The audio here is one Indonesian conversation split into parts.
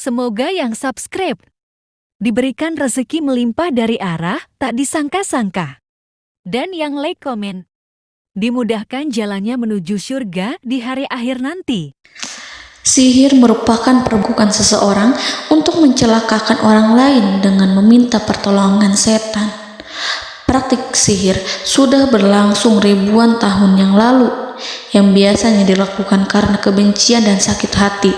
Semoga yang subscribe diberikan rezeki melimpah dari arah tak disangka-sangka. Dan yang like komen, dimudahkan jalannya menuju surga di hari akhir nanti. Sihir merupakan perbuatan seseorang untuk mencelakakan orang lain dengan meminta pertolongan setan. Praktik sihir sudah berlangsung ribuan tahun yang lalu, yang biasanya dilakukan karena kebencian dan sakit hati.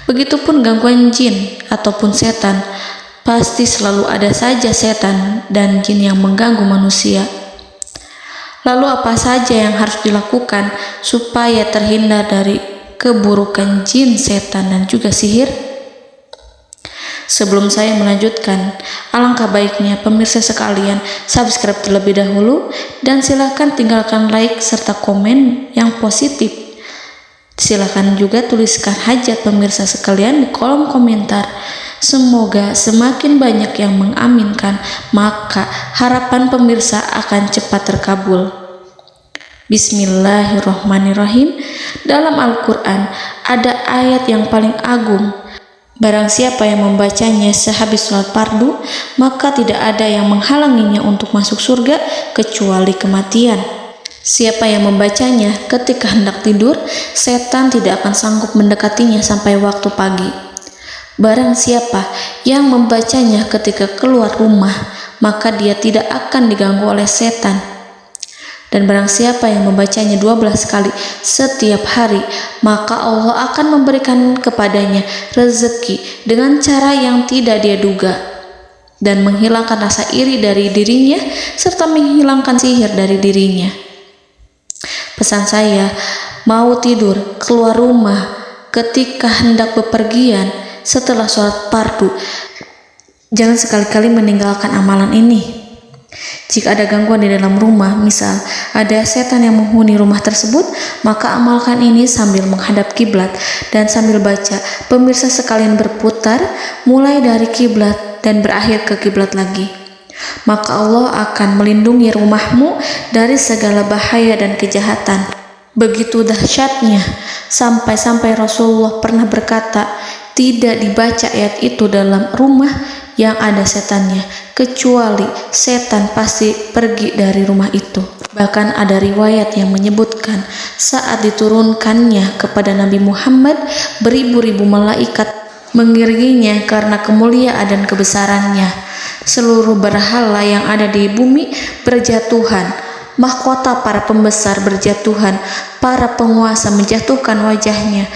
Begitupun gangguan jin ataupun setan, pasti selalu ada saja setan dan jin yang mengganggu manusia. Lalu apa saja yang harus dilakukan supaya terhindar dari keburukan jin, setan, dan juga sihir? Sebelum saya melanjutkan, alangkah baiknya pemirsa sekalian subscribe terlebih dahulu dan silakan tinggalkan like serta komen yang positif. Silakan juga tuliskan hajat pemirsa sekalian di kolom komentar. Semoga semakin banyak yang mengaminkan, maka harapan pemirsa akan cepat terkabul. Bismillahirrahmanirrahim. Dalam Al-Quran ada ayat yang paling agung. Barang siapa yang membacanya sehabis sholat fardu, maka tidak ada yang menghalanginya untuk masuk surga kecuali kematian. Siapa yang membacanya ketika hendak tidur, setan tidak akan sanggup mendekatinya sampai waktu pagi. Barang siapa yang membacanya ketika keluar rumah, maka dia tidak akan diganggu oleh setan. Dan barang siapa yang membacanya 12 kali setiap hari, maka Allah akan memberikan kepadanya rezeki dengan cara yang tidak dia duga, dan menghilangkan rasa iri dari dirinya, serta menghilangkan sihir dari dirinya. Pesan saya, mau tidur, keluar rumah, ketika hendak bepergian, setelah sholat fardu, jangan sekali-kali meninggalkan amalan ini. Jika ada gangguan di dalam rumah, misal ada setan yang menghuni rumah tersebut, maka amalkan ini sambil menghadap kiblat dan sambil baca. Pemirsa sekalian berputar mulai dari kiblat dan berakhir ke kiblat lagi. Maka Allah akan melindungi rumahmu dari segala bahaya dan kejahatan. Begitu dahsyatnya, sampai-sampai Rasulullah pernah berkata, tidak dibaca ayat itu dalam rumah yang ada setannya, kecuali setan pasti pergi dari rumah itu. Bahkan ada riwayat yang menyebutkan saat diturunkannya kepada Nabi Muhammad, beribu-ribu malaikat mengiringinya karena kemuliaan dan kebesarannya. Seluruh berhala yang ada di bumi berjatuhan, mahkota para pembesar berjatuhan, para penguasa menjatuhkan wajahnya,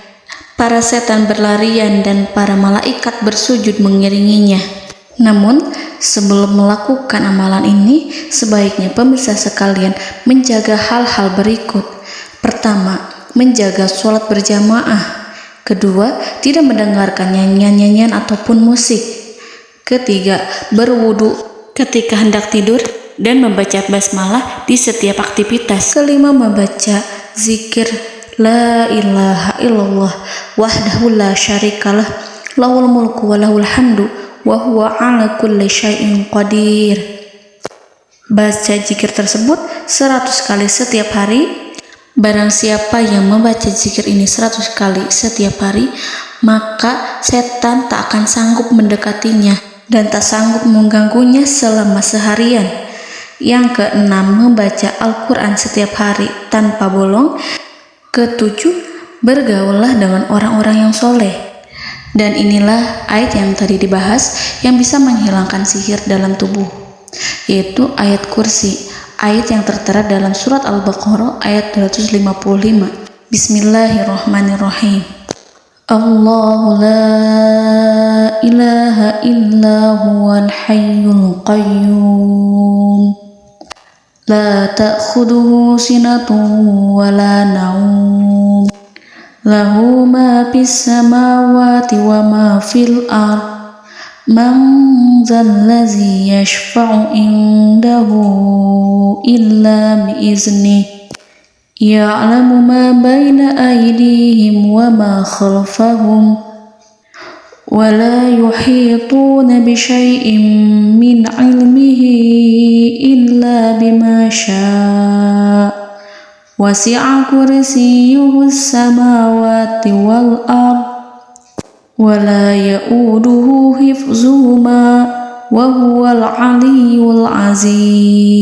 para setan berlarian dan para malaikat bersujud mengiringinya. Namun, sebelum melakukan amalan ini, sebaiknya pemirsa sekalian menjaga hal-hal berikut. Pertama, menjaga sholat berjamaah. Kedua, tidak mendengarkan nyanyian-nyanyian ataupun musik. Ketiga, berwudu ketika hendak tidur dan membaca basmalah di setiap aktivitas. Kelima, membaca zikir la ilaha illallah wahdahu la syarikalah lahul mulku wa lahul hamdu wa huwa ala kulli syai'in qadir. Baca zikir tersebut 100 kali setiap hari. Barang siapa yang membaca zikir ini 100 kali setiap hari, maka setan tak akan sanggup mendekatinya dan tak sanggup mengganggunya selama seharian. Yang keenam, membaca Al-Quran setiap hari tanpa bolong. Ketujuh, bergaullah dengan orang-orang yang soleh. Dan inilah ayat yang tadi dibahas yang bisa menghilangkan sihir dalam tubuh, yaitu ayat kursi, ayat yang tertera dalam surat Al-Baqarah ayat 255. Bismillahirrahmanirrahim. Allahu la ilaha illa huwal hayyul qayyum la ta'khuduhu sinatun wa la naum lahu ma fis samawati wa ma fil ard man zallazi yashfa'u indahu illa biiznihi ya'lamu ma baina aydihim wa ma khalfahum wa la yuhituna bi syai'in min 'ilmihi illa bima syaa' wasi'a kursiyyuhu as-samawati wal ard ولا يؤوده حفظهما وهو العلي العظيم.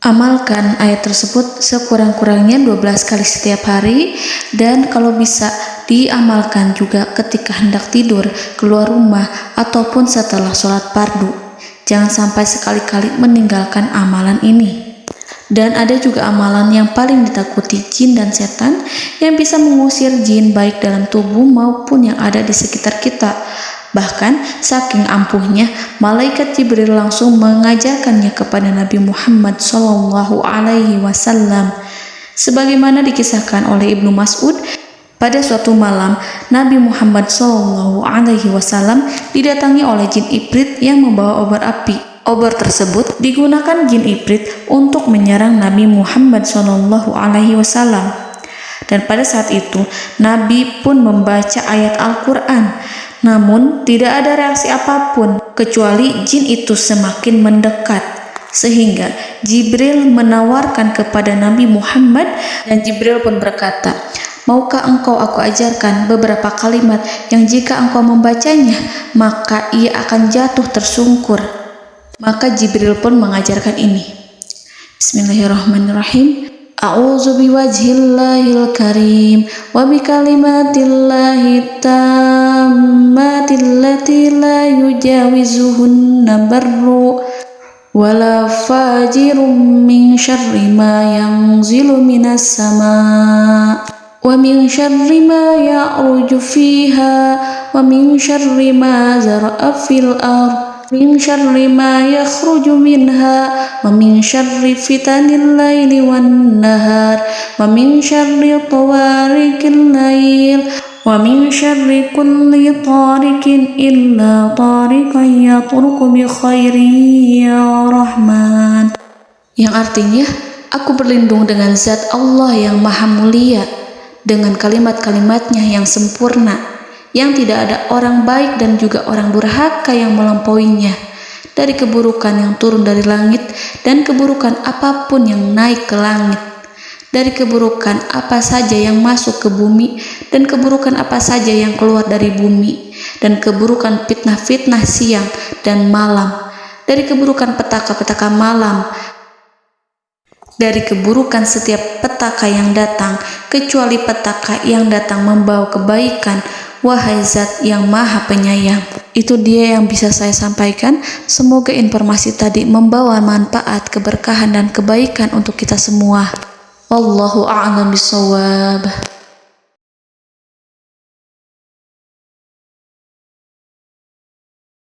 Amalkan ayat tersebut sekurang-kurangnya 12 kali setiap hari, dan kalau bisa diamalkan juga ketika hendak tidur, keluar rumah, ataupun setelah sholat fardu. Jangan sampai sekali-kali meninggalkan amalan ini. Dan ada juga amalan yang paling ditakuti jin dan setan, yang bisa mengusir jin baik dalam tubuh maupun yang ada di sekitar kita. Bahkan saking ampuhnya, malaikat Jibril langsung mengajarkannya kepada Nabi Muhammad SAW. Sebagaimana dikisahkan oleh Ibnu Mas'ud, pada suatu malam Nabi Muhammad SAW didatangi oleh jin Ifrit yang membawa obor api. Obor tersebut digunakan jin Ifrit untuk menyerang Nabi Muhammad SAW. Dan pada saat itu Nabi pun membaca ayat Al-Quran. Namun tidak ada reaksi apapun, kecuali jin itu semakin mendekat. Sehingga Jibril menawarkan kepada Nabi Muhammad, dan Jibril pun berkata, "Maukah engkau aku ajarkan beberapa kalimat yang jika engkau membacanya, maka ia akan jatuh tersungkur?" Maka Jibril pun mengajarkan ini. Bismillahirrahmanirrahim. A'udzu biwajhillahil karim wa bikalimatillahi tammatil lati la yujawizuhunna barru wala fajirum min syarri ma yanzilu minas sama wa min syarri ma ya'ruju fiha wa min syarri ma zara'a fil ardh min syarri ma yakhruju minha wa min syarri fitanil laili wan nahar wa min syarri tawarikil lail wa min syarri kulli tarikin illa tarikan yatruku bi khairin ya Rahman. Yang artinya, aku berlindung dengan zat Allah yang maha mulia, dengan kalimat-kalimatnya yang sempurna, yang tidak ada orang baik dan juga orang durhaka yang melampauinya, dari keburukan yang turun dari langit dan keburukan apapun yang naik ke langit, dari keburukan apa saja yang masuk ke bumi dan keburukan apa saja yang keluar dari bumi, dan keburukan fitnah-fitnah siang dan malam, dari keburukan petaka-petaka malam, dari keburukan setiap petaka yang datang, kecuali petaka yang datang membawa kebaikan. Wahai Zat yang Maha Penyayang. Itu dia yang bisa saya sampaikan. Semoga informasi tadi membawa manfaat, keberkahan dan kebaikan untuk kita semua. Wallahu a'lam bishawab.